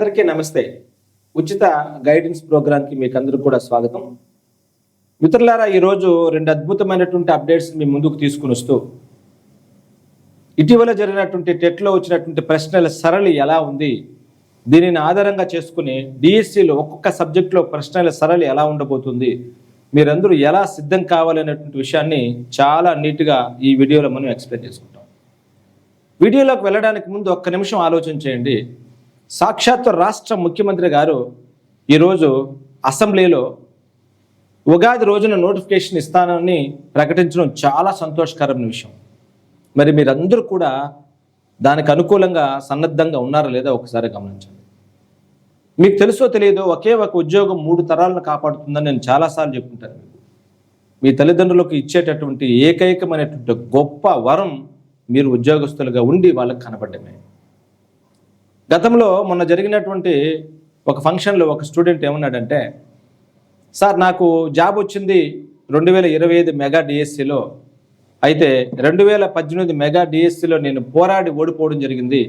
అందరికీ నమస్తే. ఉచిత గైడెన్స్ ప్రోగ్రామ్కి మీకు అందరికీ కూడా స్వాగతం. మిత్రులారా, ఈరోజు రెండు అద్భుతమైనటువంటి అప్డేట్స్ మీ ముందుకు తీసుకుని వస్తూ, ఇటీవల జరిగినటువంటి టెట్లో వచ్చినటువంటి ప్రశ్నల సరళి ఎలా ఉంది, దీనిని ఆధారంగా చేసుకుని డిఎస్సిలో ఒక్కొక్క సబ్జెక్టులో ప్రశ్నల సరళి ఎలా ఉండబోతుంది, మీరందరూ ఎలా సిద్ధం కావాలనేటువంటి విషయాన్ని చాలా నీట్గా ఈ వీడియోలో మనం ఎక్స్ప్లెయిన్ చేసుకుంటాం. వీడియోలోకి వెళ్ళడానికి ముందు ఒక్క నిమిషం ఆలోచన చేయండి. సాక్షాత్తు రాష్ట్ర ముఖ్యమంత్రి గారు ఈరోజు అసెంబ్లీలో ఉగాది రోజున నోటిఫికేషన్ ఇస్తానని ప్రకటించడం చాలా సంతోషకరమైన విషయం. మరి మీరందరూ కూడా దానికి అనుకూలంగా సన్నద్ధంగా ఉన్నారా లేదా ఒకసారి గమనించండి. మీకు తెలుసో తెలియదో, ఒకే ఒక ఉద్యోగం 3 తరాలను కాపాడుతుందని నేను చాలాసార్లు చెప్పుకుంటాను. మీ తల్లిదండ్రులకు ఇచ్చేటటువంటి ఏకైకమైనటువంటి గొప్ప వరం మీరు ఉద్యోగస్తులుగా ఉండి వాళ్ళకి కనబడమే. గతంలో మొన్న జరిగినటువంటి ఒక ఫంక్షన్లో ఒక స్టూడెంట్ ఏమన్నాడంటే, సార్ నాకు జాబ్ వచ్చింది 2025 మెగా డిఎస్సిలో, అయితే 2018 మెగా డిఎస్సిలో నేను పోరాడి ఓడిపోవడం జరిగింది.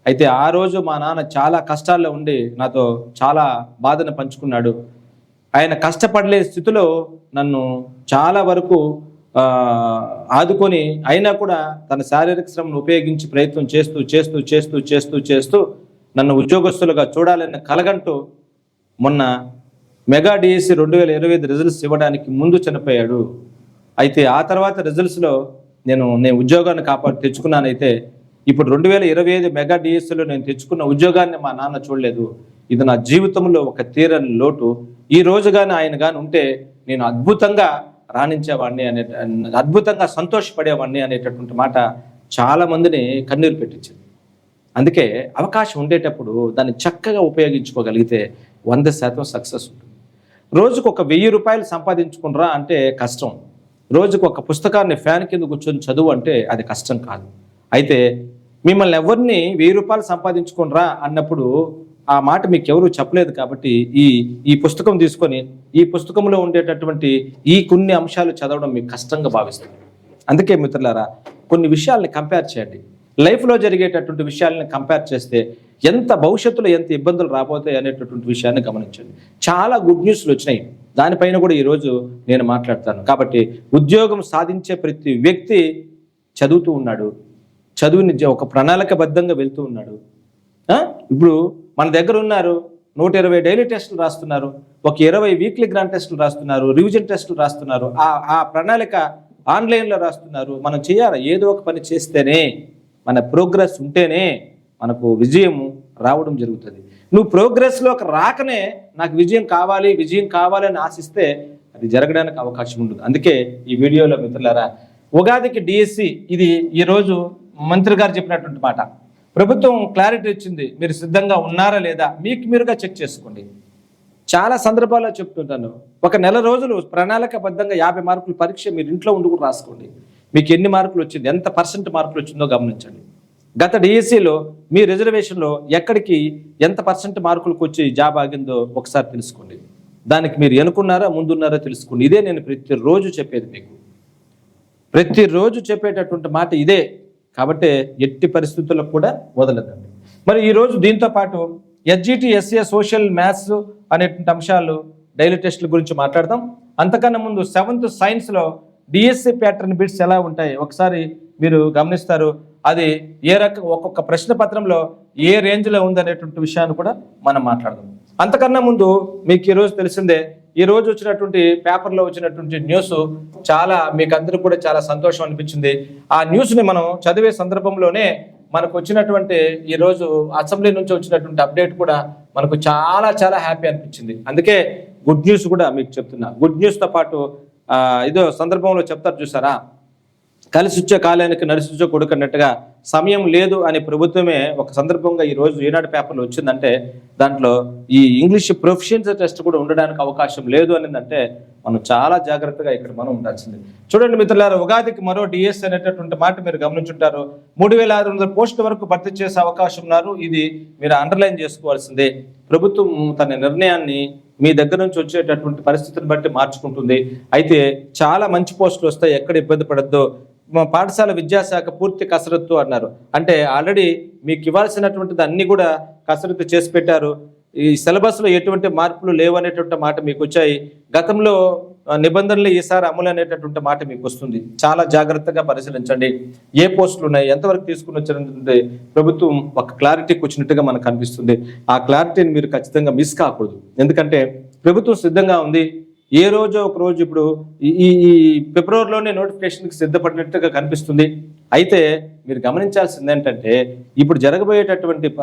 అయితే ఆ రోజు మా నాన్న చాలా కష్టాల్లో ఉండి నాతో చాలా బాధను పంచుకున్నాడు. ఆయన కష్టపడలే స్థితిలో నన్ను చాలా వరకు ఆదుకొని, అయినా కూడా తన శారీరక శ్రమను ఉపయోగించి ప్రయత్నం చేస్తూ నన్ను ఉద్యోగస్తులుగా చూడాలని కలగంటూ మొన్న మెగా డిఎస్సి 2025 రిజల్ట్స్ ఇవ్వడానికి ముందు చనిపోయాడు. అయితే ఆ తర్వాత రిజల్ట్స్లో నేను ఉద్యోగాన్ని తెచ్చుకున్నానైతే ఇప్పుడు 2025 మెగా డిఎస్సిలో నేను తెచ్చుకున్న ఉద్యోగాన్ని మా నాన్న చూడలేదు. ఇది నా జీవితంలో ఒక తీరని లోటు. ఈ రోజు కానీ ఆయన కానీ ఉంటే నేను అద్భుతంగా రాణించేవాడిని అద్భుతంగా సంతోషపడేవాడిని అనేటటువంటి మాట చాలా మందిని కన్నీరు పెట్టించింది. అందుకే అవకాశం ఉండేటప్పుడు దాన్ని చక్కగా ఉపయోగించుకోగలిగితే 100% సక్సెస్ ఉంటుంది. రోజుకు ఒక 1000 రూపాయలు సంపాదించుకునరా అంటే కష్టం. రోజుకు ఒక పుస్తకాన్ని ఫ్యాన్ కింద కూర్చొని చదువు అంటే అది కష్టం కాదు. అయితే మిమ్మల్ని ఎవరిని 1000 రూపాయలు సంపాదించుకునరా అన్నప్పుడు ఆ మాట మీకు ఎవరు చెప్పలేదు. కాబట్టి ఈ పుస్తకం తీసుకొని ఈ పుస్తకంలో ఉండేటటువంటి ఈ కొన్ని అంశాలు చదవడం మీకు కష్టంగా భావిస్తుంది. అందుకే మిత్రులారా, కొన్ని విషయాల్ని కంపేర్ చేయండి. లైఫ్లో జరిగేటటువంటి విషయాలను కంపేర్ చేస్తే ఎంత భవిష్యత్తులో ఎంత ఇబ్బందులు రాబోతాయి అనేటటువంటి విషయాన్ని గమనించండి. చాలా గుడ్ న్యూస్లు వచ్చినాయి, దానిపైన కూడా ఈరోజు నేను మాట్లాడతాను. కాబట్టి ఉద్యోగం సాధించే ప్రతి వ్యక్తి చదువుతూ ఉన్నాడు, చదువుని ఒక ప్రణాళికబద్ధంగా వెళ్తూ ఉన్నాడు. ఇప్పుడు మన దగ్గర ఉన్నారు 120 డైలీ టెస్టులు రాస్తున్నారు, ఒక 20 వీక్లీ గ్రాండ్ టెస్టులు రాస్తున్నారు, రివిజన్ టెస్టులు రాస్తున్నారు, ఆ ప్రణాళిక ఆన్లైన్లో రాస్తున్నారు. మనం చేయాలి, ఏదో ఒక పని చేస్తేనే, మన ప్రోగ్రెస్ ఉంటేనే మనకు విజయం రావడం జరుగుతుంది. నువ్వు ప్రోగ్రెస్లోకి రాకనే నాకు విజయం కావాలి అని ఆశిస్తే అది జరగడానికి అవకాశం ఉంటుంది. అందుకే ఈ వీడియోలో మిత్రులారా, ఉగాదికి డిఎస్సి ఇది ఈరోజు మంత్రి గారు చెప్పినటువంటి మాట. ప్రభుత్వం క్లారిటీ ఇచ్చింది, మీరు సిద్ధంగా ఉన్నారా లేదా మీకు మీరుగా చెక్ చేసుకోండి. చాలా సందర్భాల్లో చెప్తుంటాను, ఒక నెల రోజులు ప్రణాళికబద్ధంగా 50 మార్కుల పరీక్ష మీరు ఇంట్లో ఉండి కూడా రాసుకోండి. మీకు ఎన్ని మార్కులు వచ్చింది, ఎంత % మార్కులు వచ్చిందో గమనించండి. గత డిఎస్సిలో మీ రిజర్వేషన్లో ఎక్కడికి ఎంత % మార్కులకు వచ్చి జాబ్ ఆగిందో ఒకసారి తెలుసుకోండి. దానికి మీరు ఎన్నుకున్నారా ముందున్నారా తెలుసుకోండి. ఇదే నేను ప్రతిరోజు చెప్పేది, మీకు ప్రతిరోజు చెప్పేటటువంటి మాట ఇదే. కాబట్టి ఎట్టి పరిస్థితుల్లో కూడా వదలదండి. మరి ఈరోజు దీంతో పాటు ఎస్జిటి, ఎస్ఏ, సోషల్, మ్యాథ్స్ అనేటువంటి అంశాలు డైలీ టెస్టుల గురించి మాట్లాడదాం. అంతకన్నా ముందు 7th సైన్స్లో డిఎస్సి ప్యాటర్న్ బిట్స్ ఎలా ఉంటాయి ఒకసారి మీరు గమనిస్తారు. అది ఏ రకం, ఒక్కొక్క ప్రశ్న పత్రంలో ఏ రేంజ్లో ఉందనేటువంటి విషయాన్ని కూడా మనం మాట్లాడదాం. అంతకన్నా ముందు మీకు ఈరోజు తెలిసిందే, ఈ రోజు వచ్చినటువంటి పేపర్లో వచ్చినటువంటి న్యూస్ చాలా మీకు అందరికీ కూడా చాలా సంతోషం అనిపించింది. ఆ న్యూస్ని మనం చదివే సందర్భంలోనే మనకు వచ్చినటువంటి ఈరోజు అసెంబ్లీ నుంచి వచ్చినటువంటి అప్డేట్ కూడా మనకు చాలా చాలా హ్యాపీ అనిపించింది. అందుకే గుడ్ న్యూస్ కూడా మీకు చెప్తున్నా. గుడ్ న్యూస్తో పాటు ఇదో సందర్భంలో చెప్తారు చూసారా, కలిసిచ్చే కాలానికి నడిచిచ్చే కొడుకున్నట్టుగా సమయం లేదు అని ప్రభుత్వమే ఒక సందర్భంగా ఈరోజు ఈనాడు పేపర్లో వచ్చిందంటే దాంట్లో ఈ ఇంగ్లీష్ ప్రొఫిషియన్సీ టెస్ట్ కూడా ఉండడానికి అవకాశం లేదు అనిందంటే మనం చాలా జాగ్రత్తగా ఇక్కడ మనం ఉండాల్సింది. చూడండి మిత్రులారా, ఉగాదికి మరో డిఎస్ అనేటటువంటి మాట మీరు గమనించుంటారు. 3600 పోస్టుల వరకు భర్తీ చేసే అవకాశం ఉన్నారు. ఇది మీరు అండర్లైన్ చేసుకోవాల్సిందే. ప్రభుత్వం తన నిర్ణయాన్ని మీ దగ్గర నుంచి వచ్చేటటువంటి పరిస్థితిని బట్టి మార్చుకుంటుంది. అయితే చాలా మంచి పోస్టులు వస్తాయి, ఎక్కడ ఇబ్బంది పడద్దో. మా పాఠశాల విద్యాశాఖ పూర్తి కసరత్తు అన్నారు. అంటే ఆల్రెడీ మీకు ఇవ్వాల్సినటువంటిది అన్ని కూడా కసరత్తు చేసి పెట్టారు. ఈ సిలబస్లో ఎటువంటి మార్పులు లేవు అనేటువంటి మాట మీకు వచ్చాయి. గతంలో నిబంధనలు ఈసారి అమలు అనేటటువంటి మాట మీకు వస్తుంది. చాలా జాగ్రత్తగా పరిశీలించండి. ఏ పోస్టులు ఉన్నాయి, ఎంతవరకు తీసుకుని వచ్చారంటే ప్రభుత్వం ఒక క్లారిటీకి వచ్చినట్టుగా మనకు అనిపిస్తుంది. ఆ క్లారిటీని మీరు ఖచ్చితంగా మిస్ కాకూడదు. ఎందుకంటే ప్రభుత్వం సిద్ధంగా ఉంది. ఏ రోజో ఒక రోజు ఇప్పుడు ఈ ఫిబ్రవరిలోనే నోటిఫికేషన్కి సిద్ధపడినట్టుగా కనిపిస్తుంది. అయితే మీరు గమనించాల్సింది ఏంటంటే ఇప్పుడు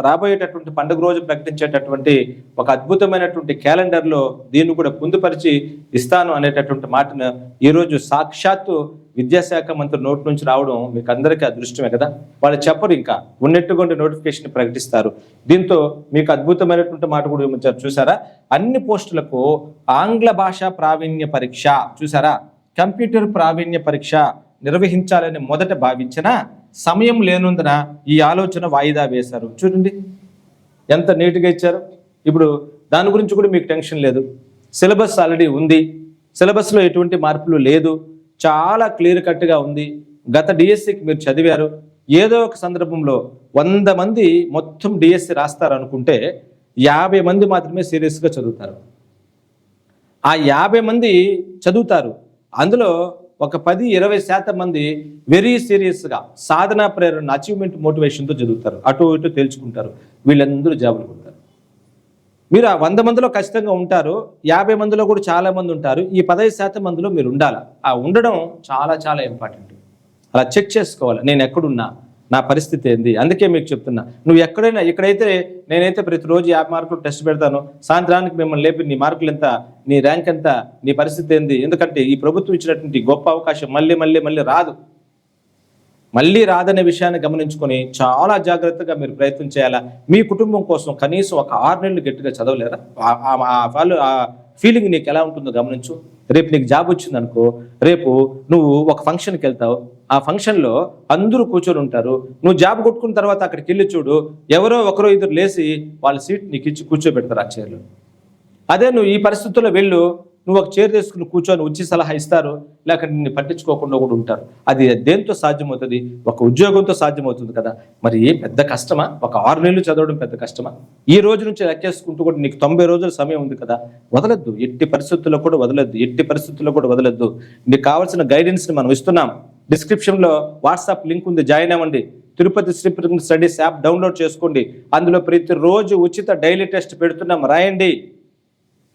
రాబోయేటటువంటి పండుగ రోజు ప్రకటించేటటువంటి ఒక అద్భుతమైనటువంటి క్యాలెండర్లో దీన్ని కూడా పొందుపరిచి ఇస్తాను అనేటటువంటి మాటను ఈరోజు సాక్షాత్తు విద్యాశాఖ మంత్రి నోటి నుంచి రావడం మీకు అందరికీ అదృష్టమే కదా. వాళ్ళు చెప్పరు, ఇంకా ఉన్నట్టుగా నోటిఫికేషన్ ప్రకటిస్తారు. దీంతో మీకు అద్భుతమైనటువంటి మాట కూడా ఇచ్చారు. చూసారా, అన్ని పోస్టులకు ఆంగ్ల భాషా ప్రావీణ్య పరీక్ష, చూసారా, కంప్యూటర్ ప్రావీణ్య పరీక్ష నిర్వహించాలని మొదట భావించిన సమయం లేనందున ఈ ఆలోచన వాయిదా వేశారు. చూడండి ఎంత నీట్గా ఇచ్చారు. ఇప్పుడు దాని గురించి కూడా మీకు టెన్షన్ లేదు. సిలబస్ ఆల్రెడీ ఉంది. సిలబస్లో ఎటువంటి మార్పులు లేదు. చాలా క్లియర్ కట్గా ఉంది. గత డిఎస్సికి మీరు చదివారు. ఏదో ఒక సందర్భంలో 100 మంది మొత్తం డిఎస్సి రాస్తారు అనుకుంటే 50 మంది మాత్రమే సీరియస్గా చదువుతారు. ఆ 50 మంది చదువుతారు. అందులో ఒక 10-20% మంది వెరీ సీరియస్గా సాధనా ప్రేరణ, అచీవ్మెంట్ మోటివేషన్తో చదువుతారు. అటు ఇటు తేల్చుకుంటారు. వీళ్ళందరూ జాబులు కొడతారు. మీరు ఆ 100 మందిలో ఖచ్చితంగా ఉంటారు. 50 మందిలో కూడా చాలా మంది ఉంటారు. ఈ 15% మందిలో మీరు ఉండాలి. ఆ ఉండడం చాలా చాలా ఇంపార్టెంట్. అలా చెక్ చేసుకోవాలి, నేను ఎక్కడున్నా, నా పరిస్థితి ఏంది. అందుకే మీకు చెప్తున్నా, నువ్వు ఎక్కడైనా, ఇక్కడైతే నేనైతే ప్రతిరోజు 50 మార్కులు టెస్ట్ పెడతాను. సాయంత్రానికి మిమ్మల్ని లేపి నీ మార్కులు ఎంత, నీ ర్యాంక్ ఎంత, నీ పరిస్థితి ఏంది. ఎందుకంటే ఈ ప్రభుత్వం ఇచ్చినటువంటి గొప్ప అవకాశం మళ్ళీ రాదు. మళ్ళీ రాదనే విషయాన్ని గమనించుకొని చాలా జాగ్రత్తగా మీరు ప్రయత్నం చేయాలా. మీ కుటుంబం కోసం కనీసం ఒక 6 నెలలు గట్టిగా చదవలేరా? ఆ ఫీలింగ్ నీకు ఎలా ఉంటుందో గమనించు. రేపు నీకు జాబ్ వచ్చింది అనుకో, రేపు నువ్వు ఒక ఫంక్షన్కి వెళ్తావు. ఆ ఫంక్షన్లో అందరూ కూర్చొని ఉంటారు. నువ్వు జాబ్ కొట్టుకున్న తర్వాత అక్కడికి వెళ్ళి చూడు, ఎవరో ఒకరో ఇద్దరు లేచి వాళ్ళ సీట్ నీకు ఇచ్చి కూర్చోబెడతారు ఆ చైర్లో. అదే నువ్వు ఈ పరిస్థితుల్లో వెళ్ళు, నువ్వు ఒక చైర్ తీసుకుని కూర్చొని వచ్చి సలహా ఇస్తారు, లేక నిన్ను పట్టించుకోకుండా కూడా ఉంటారు. అది దేంతో సాధ్యమవుతుంది? ఒక ఉద్యోగంతో సాధ్యమవుతుంది కదా. మరి పెద్ద కష్టమా? ఒక 6 నెలలు చదవడం పెద్ద కష్టమా? ఈ రోజు నుంచి లెక్కేసుకుంటూ కూడా నీకు 90 రోజుల సమయం ఉంది కదా. వదలద్దు, ఎట్టి పరిస్థితుల్లో కూడా వదలద్దు. నీకు కావాల్సిన గైడెన్స్ని మనం ఇస్తున్నాం. డిస్క్రిప్షన్లో వాట్సాప్ లింక్ ఉంది, జాయిన్ అవ్వండి. Tirupati Sri studies app download చేసుకోండి. అందులో ప్రతిరోజు ఉచిత డైలీ టెస్ట్ పెడుతున్నాం, రాయండి.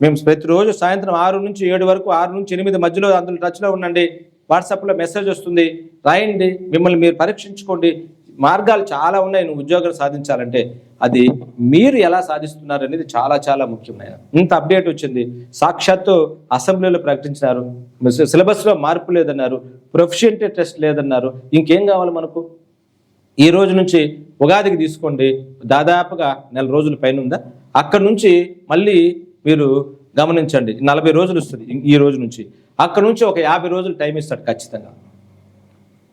మేము ప్రతిరోజు సాయంత్రం 6 నుంచి 7 వరకు, 6 నుంచి 8 మధ్యలో అందులో టచ్లో ఉండండి. వాట్సాప్లో మెసేజ్ వస్తుంది, రాయండి. మిమ్మల్ని మీరు పరీక్షించుకోండి. మార్గాలు చాలా ఉన్నాయి. నువ్వు ఉద్యోగాలు సాధించాలంటే అది మీరు ఎలా సాధిస్తున్నారు అనేది చాలా చాలా ముఖ్యమైన. ఇంత అప్డేట్ వచ్చింది. సాక్షాత్తు అసెంబ్లీలో ప్రకటించినారు. సిలబస్లో మార్పు లేదన్నారు, ప్రొఫిషియెంట్ టెస్ట్ లేదన్నారు. ఇంకేం కావాలి మనకు? ఈ రోజు నుంచి ఉగాదికి తీసుకోండి, దాదాపుగా 1 నెల రోజుల పైన ఉందా. అక్కడి నుంచి మళ్ళీ మీరు గమనించండి, 40 రోజులు వస్తుంది ఈ రోజు నుంచి. అక్కడ నుంచి ఒక 50 రోజులు టైం ఇస్తాడు ఖచ్చితంగా.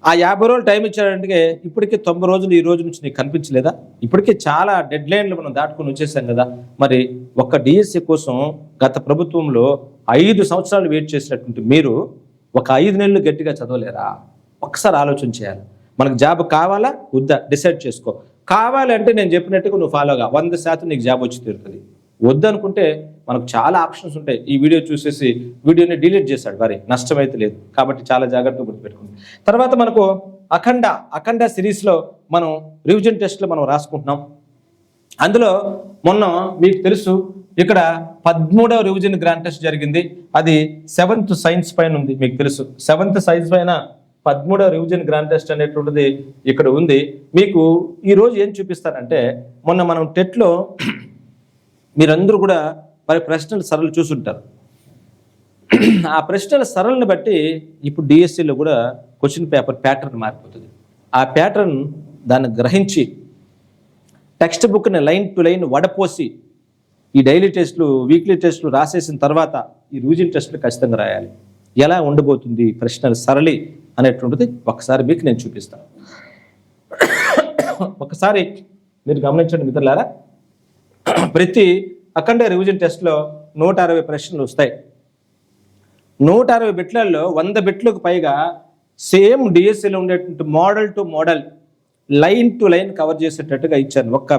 ఆ 50 రోజులు టైం ఇచ్చాడంటే ఇప్పటికే 90 రోజులు ఈ రోజు నుంచి నీకు కనిపించలేదా? ఇప్పటికే చాలా డెడ్ లైన్లు మనం దాటుకొని వచ్చేసాం కదా. మరి ఒక్క డిఎస్సి కోసం గత ప్రభుత్వంలో 5 సంవత్సరాలు వెయిట్ చేసినటువంటి మీరు ఒక 5 నెలలు గట్టిగా చదవలేరా? ఒక్కసారి ఆలోచన చేయాలి. మనకు జాబ్ కావాలా వద్దా డిసైడ్ చేసుకో. కావాలంటే నేను చెప్పినట్టుగా నువ్వు ఫాలోగా 100% నీకు జాబ్ వచ్చి తీరుతుంది. వద్దనుకుంటే మనకు చాలా ఆప్షన్స్ ఉంటాయి. ఈ వీడియో చూసేసి వీడియోని డిలీట్ చేశాడు, మరి నష్టమైతే లేదు. కాబట్టి చాలా జాగ్రత్తగా గుర్తుపెట్టుకుంది. తర్వాత మనకు అఖండ సిరీస్లో మనం రివిజన్ టెస్ట్లు మనం రాసుకుంటున్నాం. అందులో మొన్న మీకు తెలుసు ఇక్కడ 13వ రివిజన్ గ్రాండ్ టెస్ట్ జరిగింది. అది 7th సైన్స్ పైన ఉంది. మీకు తెలుసు 7th సైన్స్ పైన 13వ రివిజన్ గ్రాండ్ టెస్ట్ అనేటువంటిది ఇక్కడ ఉంది. మీకు ఈరోజు ఏం చూపిస్తానంటే, మొన్న మనం టెట్లో మీరందరూ కూడా మరి ప్రశ్నలు సరళి చూసుంటారు. ఆ ప్రశ్నల సరళిని బట్టి ఇప్పుడు డిఎస్సిలో కూడా క్వశ్చన్ పేపర్ ప్యాటర్న్ మారిపోతుంది. ఆ ప్యాటర్న్ దాన్ని గ్రహించి టెక్స్ట్ బుక్ని లైన్ టు లైన్ వడపోసి ఈ డైలీ టెస్టులు, వీక్లీ టెస్టులు రాసేసిన తర్వాత ఈ రివిజన్ టెస్టులు ఖచ్చితంగా రాయాలి. ఎలా ఉండబోతుంది ప్రశ్నల సరళి అనేటువంటిది ఒకసారి మీకు నేను చూపిస్తాను. ఒకసారి మీరు గమనించండి మిత్రులారా. ప్రతి అఖండ రివిజన్ టెస్ట్లో 160 ప్రశ్నలు వస్తాయి. 160 బిట్లలో 100 బిట్లకు పైగా సేమ్ డిఎస్సిలో ఉండేటువంటి model to model, line to line cover చేసేటట్టుగా ఇచ్చాను. ఒక్క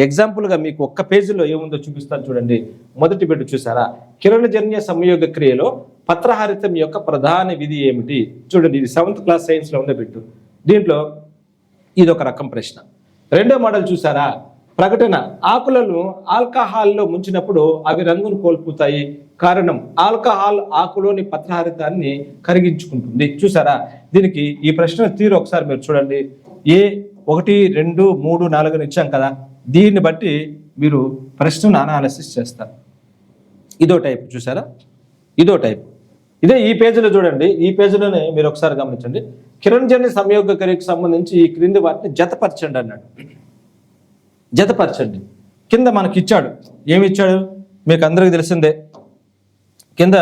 ఎగ్జాంపుల్గా మీకు ఒక్క పేజీలో ఏముందో చూపిస్తాను చూడండి. మొదటి బిట్ చూసారా, కిరణజన్య సంయోగ క్రియలో పత్రహారితం యొక్క ప్రధాన విధి ఏమిటి? చూడండి, ఇది 7th క్లాస్ సైన్స్లో ఉండే బిట్టు. దీంట్లో ఇది ఒక రకం ప్రశ్న. రెండో మోడల్ చూసారా, ప్రకటన, ఆకులను ఆల్కహాల్లో ముంచినప్పుడు అవి రంగును కోల్పోతాయి, కారణం ఆల్కహాల్ ఆకులోని పత్రహారితాన్ని కరిగించుకుంటుంది. చూసారా, దీనికి ఈ ప్రశ్న తీరు ఒకసారి మీరు చూడండి. 1, 2, 3, 4 ఇచ్చాం కదా, దీన్ని బట్టి మీరు ప్రశ్నను అనాలిసిస్ చేస్తారు. ఇదో టైప్ చూసారా, ఇదో టైప్. ఇదే ఈ పేజీలో చూడండి, ఈ పేజీలోనే మీరు ఒకసారి గమనించండి. కిరణజన్య సంయోగ క్రియకు సంబంధించి ఈ క్రింది వాటిని జతపరచండి అన్నాడు. జతపరచండి. కింద మనకి ఇచ్చాడు, ఏమి ఇచ్చాడు మీకు అందరికీ తెలిసిందే. కింద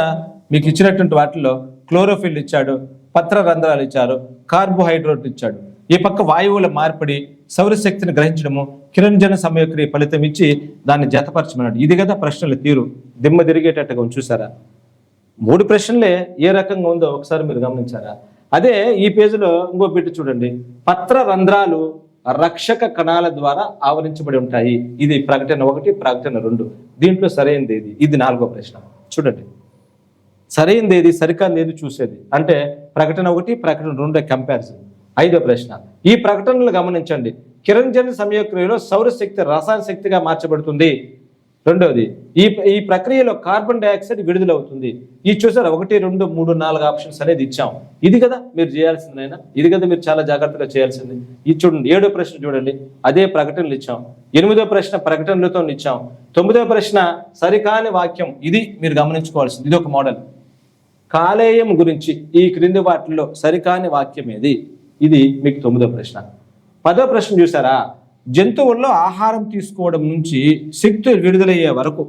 మీకు ఇచ్చినటువంటి వాటిల్లో క్లోరోఫిల్ ఇచ్చాడు, పత్రరంధ్రాలు ఇచ్చారు, కార్బోహైడ్రేట్ ఇచ్చాడు. ఈ పక్క వాయువుల మార్పిడి, సౌరశక్తిని గ్రహించడము, కిరణజన్య సంయోగక్రియ ఫలితం ఇచ్చి దాన్ని జతపరచమన్నాడు. ఇది కదా ప్రశ్నల తీరు, దిమ్మ తిరిగేటట్టుగా చూసారా. 3 ప్రశ్నలే ఏ రకంగా ఉందో ఒకసారి మీరు గమనించారా. అదే ఈ పేజీలో ఇంకో బిట్ చూడండి, పత్రరంధ్రాలు రక్షక కణాల ద్వారా ఆవరించబడి ఉంటాయి. ఇది ప్రకటన 1, ప్రకటన 2. దీంట్లో సరైనది ఏది? ఇది 4వ ప్రశ్న. చూడండి, సరైనది ఏది, సరికాంది ఏది చూసేది అంటే ప్రకటన 1, ప్రకటన 2 కంపారిజన్. 5వ ప్రశ్న, ఈ ప్రకటనలు గమనించండి. కిరణజన్య సంయోగక్రియలో సౌరశక్తి రసాయన శక్తిగా మార్చబడుతుంది. రెండవది, ఈ ప్రక్రియలో కార్బన్ డైఆక్సైడ్ విడుదలవుతుంది. ఈ చూసారా 1, 2, 3, 4 ఆప్షన్స్ అనేది ఇచ్చాం. ఇది కదా మీరు చేయాల్సిందైనా, ఇది కదా మీరు చాలా జాగ్రత్తగా చేయాల్సింది. ఇది చూడండి. 7వ ప్రశ్న చూడండి, అదే ప్రకటనలు ఇచ్చాం. 8వ ప్రశ్న ప్రకటనలతో ఇచ్చాం. 9వ ప్రశ్న సరికాని వాక్యం, ఇది మీరు గమనించుకోవాల్సింది. ఇది ఒక మోడల్. కాలేయం గురించి ఈ క్రింది వాటిల్లో సరికాని వాక్యం ఏది? ఇది మీకు 9వ ప్రశ్న. 10వ ప్రశ్న చూసారా, జంతువుల్లో ఆహారం తీసుకోవడం నుంచి శక్తి విడుదలయ్యే వరకు,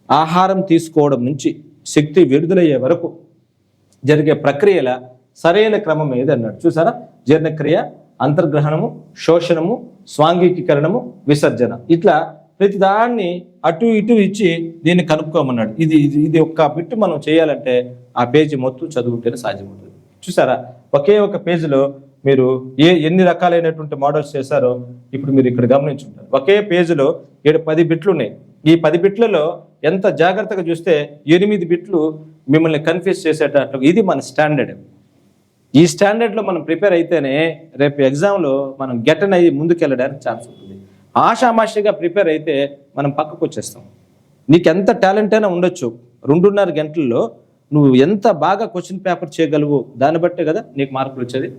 ఆహారం తీసుకోవడం నుంచి శక్తి విడుదలయ్యే వరకు జరిగే ప్రక్రియల సరైన క్రమం ఏది అన్నాడు. చూసారా, జీర్ణక్రియ, అంతర్గ్రహణము, శోషణము, స్వాంగీకీకరణము, విసర్జన. ఇట్లా ప్రతిదాన్ని అటు ఇటు ఇచ్చి దీన్ని కనుక్కోమన్నాడు. ఇది ఒక్క బిట్టు మనం చేయాలంటే ఆ పేజీ మొత్తం చదువుంటేనే సాధ్యమవుతుంది. చూసారా, ఒకే ఒక పేజీలో మీరు ఎన్ని రకాలైనటువంటి మోడల్స్ చేశారో ఇప్పుడు మీరు ఇక్కడ గమనించుంటారు. ఒకే పేజీలో 10 బిట్లు ఉన్నాయి. ఈ 10 బిట్లలో ఎంత జాగ్రత్తగా చూస్తే 8 బిట్లు మిమ్మల్ని కన్ఫ్యూజ్ చేసేటట్లు. ఇది మన స్టాండర్డ్. ఈ స్టాండర్డ్లో మనం ప్రిపేర్ అయితేనే రేపు ఎగ్జామ్లో మనం గెటన్ అయ్యి ముందుకెళ్ళడానికి ఛాన్స్ ఉంటుంది. ఆషామాషిగా ప్రిపేర్ అయితే మనం పక్కకు వచ్చేస్తాం. నీకు ఎంత టాలెంట్ అయినా ఉండొచ్చు, 2.5 గంటల్లో నువ్వు ఎంత బాగా క్వశ్చన్ పేపర్ చేయగలవు దాన్ని బట్టే కదా నీకు మార్కులు వచ్చేది.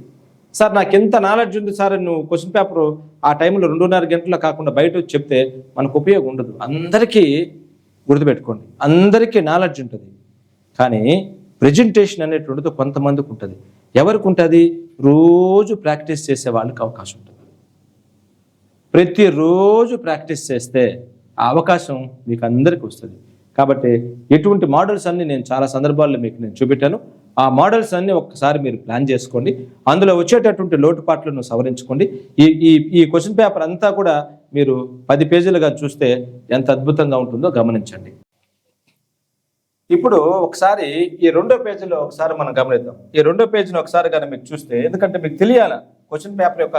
సార్ నాకు ఎంత నాలెడ్జ్ ఉంది సార్, నువ్వు క్వశ్చన్ పేపర్ ఆ టైంలో 2.5 గంటల్లో కాకుండా బయట వచ్చి చెప్తే మనకు ఉపయోగం ఉండదు. అందరికీ గుర్తుపెట్టుకోండి, అందరికీ నాలెడ్జ్ ఉంటుంది, కానీ ప్రెజెంటేషన్ అనేటువంటిది కొంతమందికి ఉంటుంది. ఎవరికి ఉంటుంది? రోజు ప్రాక్టీస్ చేసే వాళ్ళకి అవకాశం ఉంటుంది. ప్రతిరోజు ప్రాక్టీస్ చేస్తే ఆ అవకాశం మీకు అందరికీ వస్తుంది. కాబట్టి ఎటువంటి మోడల్స్ అన్ని నేను చాలా సందర్భాల్లో మీకు నేను చూపెట్టాను. ఆ మోడల్స్ అన్ని ఒక్కసారి మీరు ప్లాన్ చేసుకోండి. అందులో వచ్చేటటువంటి లోటుపాట్లను సవరించుకోండి. ఈ క్వశ్చన్ పేపర్ అంతా కూడా మీరు 10 పేజీలుగా చూస్తే ఎంత అద్భుతంగా ఉంటుందో గమనించండి. ఇప్పుడు ఒకసారి ఈ 2వ పేజీలో ఒకసారి మనం గమనిద్దాం. ఈ 2వ పేజీని ఒకసారి కానీ మీకు చూస్తే, ఎందుకంటే మీకు తెలియాల క్వశ్చన్ పేపర్ యొక్క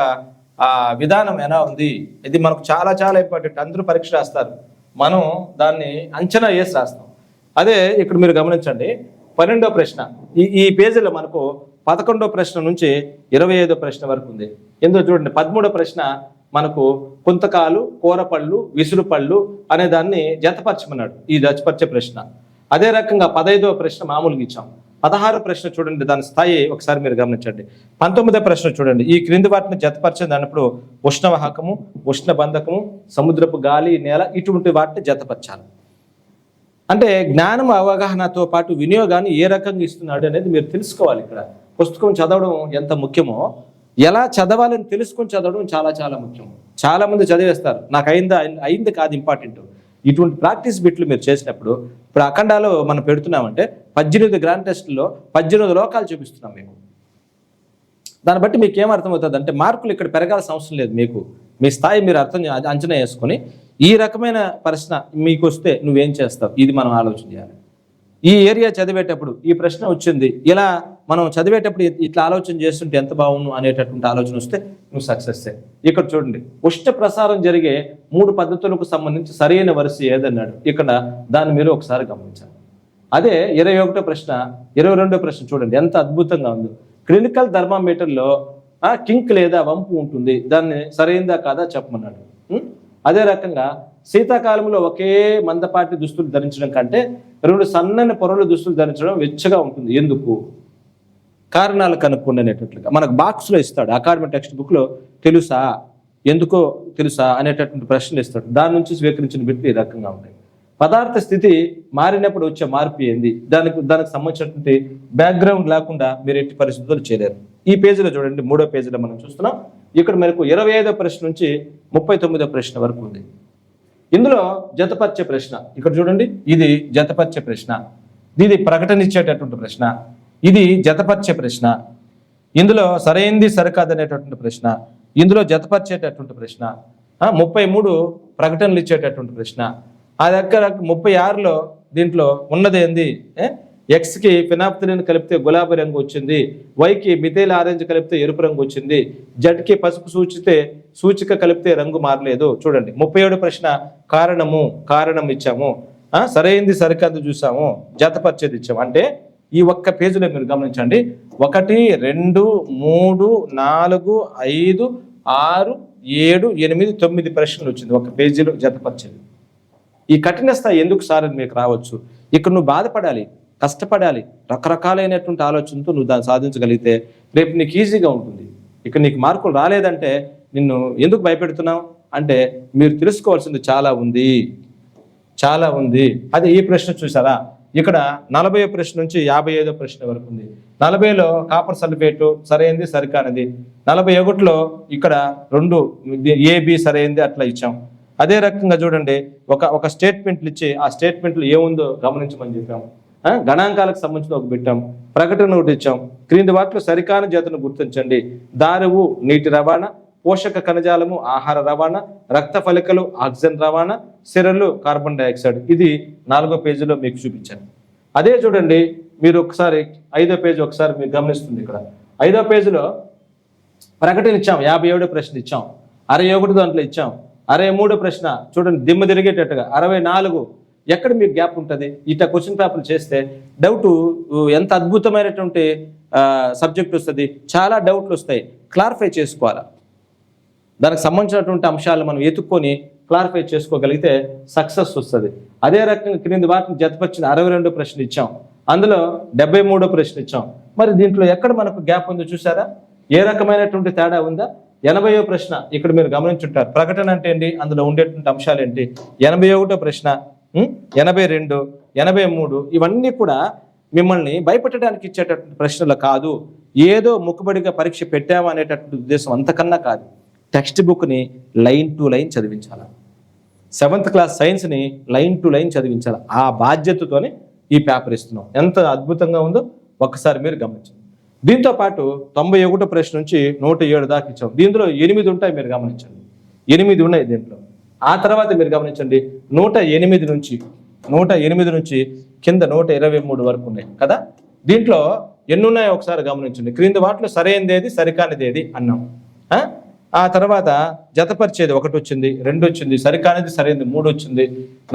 విధానం ఎలా ఉంది. ఇది మనకు చాలా చాలా ఇంపార్టెంట్. అందరూ పరీక్ష రాస్తారు, మనం దాన్ని అంచనా వేసి రాస్తాం. అదే ఇక్కడ మీరు గమనించండి, 12వ ప్రశ్న ఈ పేజీలో మనకు 11వ ప్రశ్న నుంచి 25వ ప్రశ్న వరకు ఉంది. ఎందుకు చూడండి, 13వ ప్రశ్న మనకు కుంతకాలు, కూరపళ్ళు, విసురుపళ్ళు అనే దాన్ని జతపరచమన్నాడు. ఈ జతపరిచే ప్రశ్న. అదే రకంగా 15వ ప్రశ్న మామూలుగా ఇచ్చాం. 16వ ప్రశ్న చూడండి, దాని స్థాయి ఒకసారి మీరు గమనించండి. 19వ ప్రశ్న చూడండి, ఈ క్రింది వాటిని జతపరిచింది అన్నప్పుడు ఉష్ణవాహకము, ఉష్ణబంధకము, సముద్రపు గాలి, నేల ఇటువంటి వాటిని జతపరచాలి. అంటే జ్ఞానం అవగాహనతో పాటు వినియోగాన్ని ఏ రకంగా ఇస్తున్నాడు అనేది మీరు తెలుసుకోవాలి. ఇక్కడ పుస్తకం చదవడం ఎంత ముఖ్యమో, ఎలా చదవాలని తెలుసుకొని చదవడం చాలా చాలా ముఖ్యం. చాలా మంది చదివేస్తారు, నాకు అయింది కాదు ఇంపార్టెంట్. ఇటువంటి ప్రాక్టీస్ బిట్లు మీరు చేసినప్పుడు, ఇప్పుడు అఖండాలో మనం పెడుతున్నామంటే 18 గ్రాండ్ టెస్ట్లో 18 లోకాలు చూపిస్తున్నాం మీకు. దాన్ని బట్టి మీకు ఏమర్థమవుతుంది అంటే మార్కులు ఇక్కడ పెరగాల్సిన అవసరం లేదు. మీకు మీ స్థాయి మీరు అంచనా వేసుకొని ఈ రకమైన ప్రశ్న మీకు వస్తే నువ్వేం చేస్తావు, ఇది మనం ఆలోచన చేయాలి. ఈ ఏరియా చదివేటప్పుడు ఈ ప్రశ్న వచ్చింది, ఇలా మనం చదివేటప్పుడు ఇట్లా ఆలోచన చేస్తుంటే ఎంత బాగుండు అనేటటువంటి ఆలోచన వస్తే నువ్వు సక్సెస్. ఇక్కడ చూడండి, ఉష్ణ ప్రసారం జరిగే 3 పద్ధతులకు సంబంధించి సరైన వరుస ఏదన్నాడు. ఇక్కడ దాన్ని మీరు ఒకసారి గమనించాలి. అదే 21వ ప్రశ్న, 22వ ప్రశ్న చూడండి ఎంత అద్భుతంగా ఉందో. క్లినికల్ థర్మామీటర్లో కింక్ లేదా వంపు ఉంటుంది, దాన్ని సరైనదా కాదా చెప్పమన్నాడు. అదే రకంగా శీతాకాలంలో ఒకే మందపాటి దుస్తులు ధరించడం కంటే 2 సన్నని పొరల దుస్తులు ధరించడం వెచ్చగా ఉంటుంది. ఎందుకు? కారణాలు కనుక్కునేటట్లుగా మనకు బాక్స్లో ఇస్తాడు. అకాడమిక్ టెక్స్ట్ బుక్లో తెలుసా, ఎందుకో తెలుసా అనేటటువంటి ప్రశ్నలు ఇస్తాడు. దాని నుంచి స్వీకరించిన బిట్లు ఈ రకంగా ఉంటాయి. పదార్థ స్థితి మారినప్పుడు వచ్చే మార్పు ఏంది, దానికి సంబంధించినటువంటి బ్యాక్గ్రౌండ్ లేకుండా మీరు ఎట్టి పరిస్థితులు చేయలేరు. ఈ పేజీలో చూడండి, 3వ పేజీలో మనం చూస్తున్నాం. ఇక్కడ మనకు 25వ ప్రశ్న నుంచి 39వ ప్రశ్న వరకు ఉంది. ఇందులో జతపరిచే ప్రశ్న ఇక్కడ చూడండి, ఇది జతపరిచే ప్రశ్న, ఇది ప్రకటన ఇచ్చేటటువంటి ప్రశ్న, ఇది జతపరిచే ప్రశ్న, ఇందులో సరైంది సరికాదనేటటువంటి ప్రశ్న, ఇందులో జతపరిచేటటువంటి ప్రశ్న, 33 ప్రకటనలు ఇచ్చేటటువంటి ప్రశ్న. ఆ దగ్గర 36లో దీంట్లో ఉన్నది ఏంది, ఎక్స్కి ఫినాప్థలిన్ కలిపితే గులాబీ రంగు వచ్చింది, వైకి మిథైల్ ఆరెంజ్ కలిపితే ఎరుపు రంగు వచ్చింది, జడ్కి పసుపు సూచిక కలిపితే రంగు మారలేదు. చూడండి 37 ప్రశ్న కారణం ఇచ్చాము, సరైంది సరికాదు చూసాము, జతపరిచేది ఇచ్చాము. అంటే ఈ ఒక్క పేజీలో మీరు గమనించండి, 1 2 3 4 5 6 7 8 9 ప్రశ్నలు వచ్చింది ఒక పేజీలో జతపరిచేది. ఈ కఠిన స్థాయి ఎందుకు సార్ అని మీకు రావచ్చు. ఇక్కడ నువ్వు బాధపడాలి, కష్టపడాలి, రకరకాలైనటువంటి ఆలోచనతో నువ్వు దాన్ని సాధించగలిగితే రేపు నీకు ఈజీగా ఉంటుంది. ఇక్కడ నీకు మార్కులు రాలేదంటే నిన్ను ఎందుకు భయపెడుతున్నావు అంటే మీరు తెలుసుకోవాల్సింది చాలా ఉంది. అదే ఈ ప్రశ్న చూసారా, ఇక్కడ 40వ ప్రశ్న నుంచి 55వ ప్రశ్న వరకు ఉంది. 40లో కాపర్ సల్ఫేటు సరైనది సరికానిది, 41లో ఇక్కడ 2 AB సరైనది అట్లా ఇచ్చాం. అదే రకంగా చూడండి, ఒక స్టేట్మెంట్లు ఇచ్చి ఆ స్టేట్మెంట్లు ఏముందో గమనించమని చెప్పాం. గణాంకాలకు సంబంధించిన ఒక పెట్టాం, ప్రకటన ఒకటి ఇచ్చాం. క్రింది వాటిలో సరికాని జాతులను గుర్తించండి. దారువు నీటి రవాణా, పోషక కణజాలము ఆహార రవాణా, రక్త ఫలికలు ఆక్సిజన్ రవాణా, సిరలు కార్బన్ డైఆక్సైడ్. ఇది 4వ పేజీలో మీకు చూపించాను. అదే చూడండి, మీరు ఒకసారి 5వ పేజీ ఒకసారి మీరు గమనిస్తుంది. ఇక్కడ 5వ పేజీలో ప్రకటన ఇచ్చాం, 57వ ప్రశ్న ఇచ్చాం, 61 దాంట్లో ఇచ్చాం, 63వ ప్రశ్న చూడండి దిమ్మ తిరిగేటట్టుగా 64. ఎక్కడ మీకు గ్యాప్ ఉంటుంది? ఇట్లా క్వశ్చన్ పేపర్లు చేస్తే డౌట్ ఎంత అద్భుతమైనటువంటి సబ్జెక్ట్ వస్తుంది, చాలా డౌట్లు వస్తాయి. క్లారిఫై చేసుకోవాలా, దానికి సంబంధించినటువంటి అంశాలను మనం ఎత్తుక్కొని క్లారిఫై చేసుకోగలిగితే సక్సెస్ వస్తుంది. అదే రకంగా క్రింది వాటిని జతపరిచిన 62వ ప్రశ్న ఇచ్చాం, అందులో 73వ ప్రశ్న ఇచ్చాం. మరి దీంట్లో ఎక్కడ మనకు గ్యాప్ ఉందో చూసారా, ఏ రకమైనటువంటి తేడా ఉందా? 80వ ప్రశ్న ఇక్కడ మీరు గమనించుంటారు, ప్రకటన అంటే ఏంటి, అందులో ఉండేటువంటి అంశాలు ఏంటి. 81వ ప్రశ్న, 82, 83 ఇవన్నీ కూడా మిమ్మల్ని భయపెట్టడానికి ఇచ్చేటటువంటి ప్రశ్నలు కాదు. ఏదో ముక్కుబడిగా పరీక్ష పెట్టామా అనేటటువంటి ఉద్దేశం అంతకన్నా కాదు. టెక్స్ట్ బుక్ని లైన్ టు లైన్ చదివించాలి. 7th క్లాస్ సైన్స్ని లైన్ టు లైన్ చదివించాలి. ఆ బాధ్యతతోనే ఈ పేపర్ ఇస్తున్నాం. ఎంత అద్భుతంగా ఉందో ఒక్కసారి మీరు గమనించండి. దీంతో పాటు 91వ ప్రశ్న నుంచి 107 దాకా ఇచ్చాం. దీంట్లో 8 ఉంటాయి, మీరు గమనించండి, 8 ఉన్నాయి దీంట్లో. ఆ తర్వాత మీరు గమనించండి 108 నుంచి కింద 123 వరకు ఉన్నాయి కదా. దీంట్లో ఎన్ని ఉన్నాయో ఒకసారి గమనించండి. క్రింది వాటిలో సరైనదేది సరికానిదేది అన్నాం. ఆ తర్వాత జతపరిచేది 1 వచ్చింది, 2 వచ్చింది, సరికానిది సరైనది 3 వచ్చింది,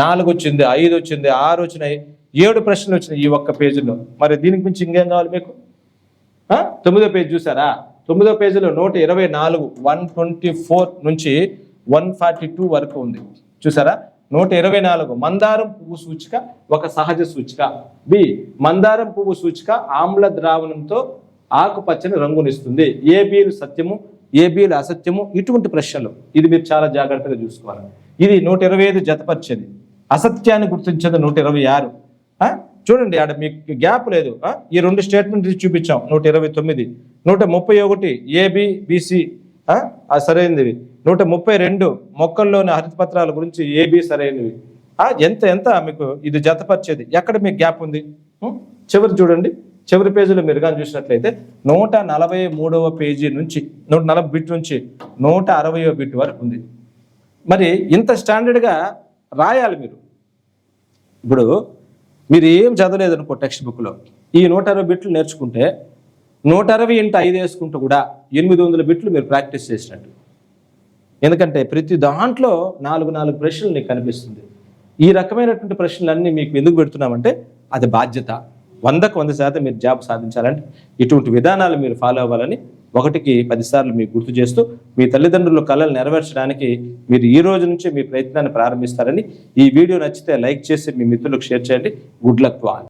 4 వచ్చింది, 5 వచ్చింది, 6 వచ్చినాయి, 7 ప్రశ్నలు వచ్చినాయి ఈ ఒక్క పేజీలో. మరి దీనికి మించి ఇంకేం కావాలి మీకు? 9వ పేజీ చూసారా, 9వ పేజీలో 124 124 నుంచి 142 వరకు ఉంది చూసారా. 124 మందారం పువ్వు సూచిక ఒక సహజ సూచిక. బి మందారం పువ్వు సూచిక ఆమ్ల ద్రావణంతో ఆకుపచ్చని రంగునిస్తుంది. ఏబీలు సత్యము, ఏబీలు అసత్యము, ఇటువంటి ప్రశ్నలు. ఇది మీరు చాలా జాగ్రత్తగా చూసుకోవాలి. ఇది 125 జతపరిచేది. అసత్యాన్ని గుర్తించేది 126. చూడండి ఆడ మీకు గ్యాప్ లేదు. ఈ 2 స్టేట్మెంట్ చూపించాం. 129, 131 ఏబి బిసి సరైనవి, 132 మొక్కల్లోని హరితపత్రాల గురించి ఏబి సరైనవి. ఎంత మీకు ఇది జతపరిచేది. ఎక్కడ మీకు గ్యాప్ ఉంది? చివరి చూడండి, చివరి పేజీలో మీరు కానీ చూసినట్లయితే 143వ పేజీ నుంచి 140 బిట్ నుంచి 160వ బిట్ వరకు ఉంది. మరి ఇంత స్టాండర్డ్గా రాయాలి మీరు. ఇప్పుడు మీరు ఏం చదవలేదు అనుకో టెక్స్ట్ బుక్లో, ఈ 160 బిట్లు నేర్చుకుంటే 160 ఇంటూ 5 వేసుకుంటూ కూడా 800 బిట్లు మీరు ప్రాక్టీస్ చేసినట్టు. ఎందుకంటే ప్రతి దాంట్లో 4 ప్రశ్నలు నీకు కనిపిస్తుంది. ఈ రకమైనటువంటి ప్రశ్నలన్నీ మీకు ఎందుకు పెడుతున్నామంటే అది బాధ్యత. 100కు 100% మీరు జాబ్ సాధించాలంటే ఇటువంటి విధానాలు మీరు ఫాలో అవ్వాలని 1కి 10 సార్లు మీకు గుర్తు చేస్తూ మీ తల్లిదండ్రుల కళలు నెరవేర్చడానికి మీరు ఈ రోజు నుంచి మీ ప్రయత్నాన్ని ప్రారంభిస్తారని, ఈ వీడియో నచ్చితే లైక్ చేసి మీ మిత్రులకు షేర్ చేయండి. Good luck to all.